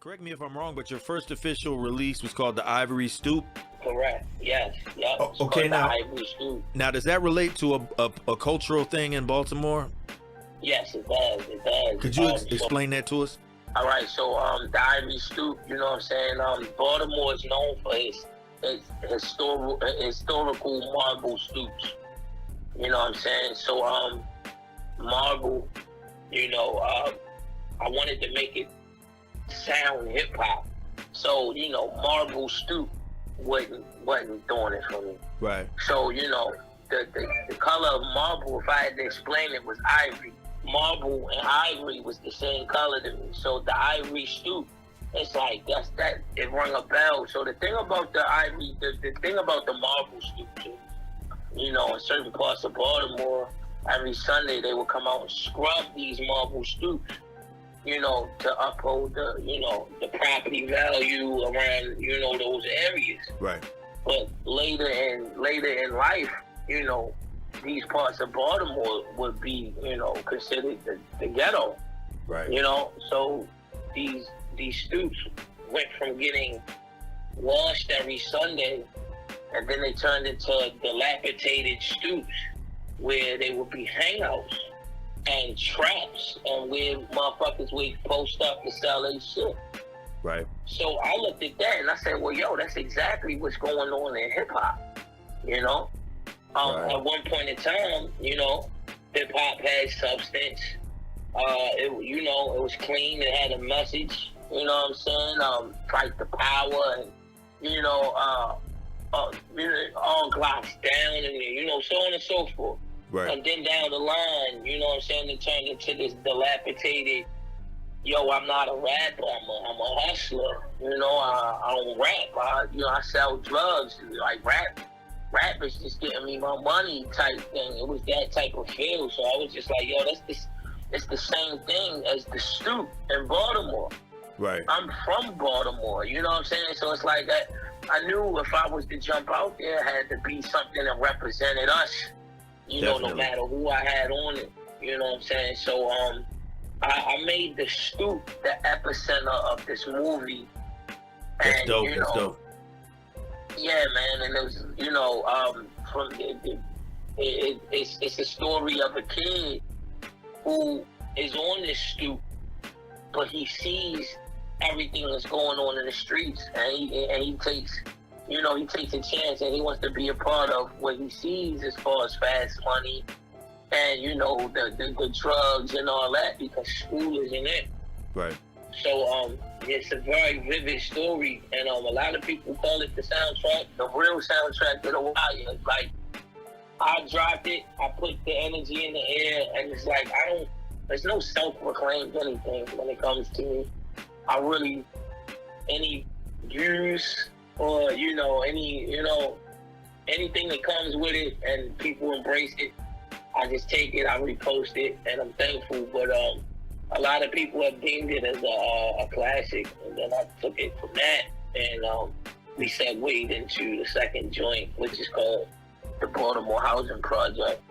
Correct me if I'm wrong, but your first official release was called the Ivory Stoop. Correct. Yes. Yep. Oh, okay, now, the Ivory Stoop. Now, does that relate to a cultural thing in Baltimore? Yes, it does. It does. Could you explain that to us? All right. So, the Ivory Stoop. You know what I'm saying? Baltimore is known for its historical marble stoops. You know what I'm saying? So, marble. You know, I wanted to make it sound hip hop. So, you know, marble stoop wasn't doing it for me. Right. So, you know, the color of marble, if I had to explain it, was ivory. Marble and ivory was the same color to me. So the Ivory Stoop, it's like it rung a bell. So the thing about the ivory, the thing about the marble stoop too, you know, in certain parts of Baltimore, every Sunday they would come out and scrub these marble stoops, you know, to uphold the property value around, you know, those areas. Right. But later in life, you know, these parts of Baltimore would be, you know, considered the ghetto. Right. You know, so these stoops went from getting washed every Sunday, and then they turned into dilapidated stoops where they would be hangouts and traps and where motherfuckers would post up to sell their shit. Right. So I looked at that and I said, well, yo, that's exactly what's going on in hip hop. You know? Right. At one point in time, you know, hip hop had substance. It was clean. It had a message. You know what I'm saying? Fight the power and, you know, all glocks down and, you know, so on and so forth. Right. And then down the line, you know what I'm saying, it turned into this dilapidated, yo, I'm not a rapper, I'm a hustler. You know, I don't rap. I sell drugs. Like rap is just getting me my money type thing. It was that type of feel. So I was just like, yo, it's the same thing as the Stoop in Baltimore. Right. I'm from Baltimore, you know what I'm saying? So it's like I knew if I was to jump out there, it had to be something that represented us. You Definitely. know, no matter who I had on it. You know what I'm saying? So I made the Stoop the epicenter of this movie. That's and, dope. you That's know, dope. Yeah, man, and it was, you know, from it's a story of a kid who is on this stoop, but he sees everything that's going on in the streets, and he takes a chance, and he wants to be a part of what he sees as far as fast money, and you know the drugs and all that, because school is in it. Right. So it's a very vivid story, and a lot of people call it the soundtrack, the real soundtrack to the Royale. Like, I dropped it, I put the energy in the air, and it's like there's no self-proclaimed anything when it comes to me. Any views or anything that comes with it, and people embrace it, I just take it, I repost it, and I'm thankful. But a lot of people have deemed it as a classic, and then I took it from that, and we segued into the second joint, which is called the Baltimore Housing Project.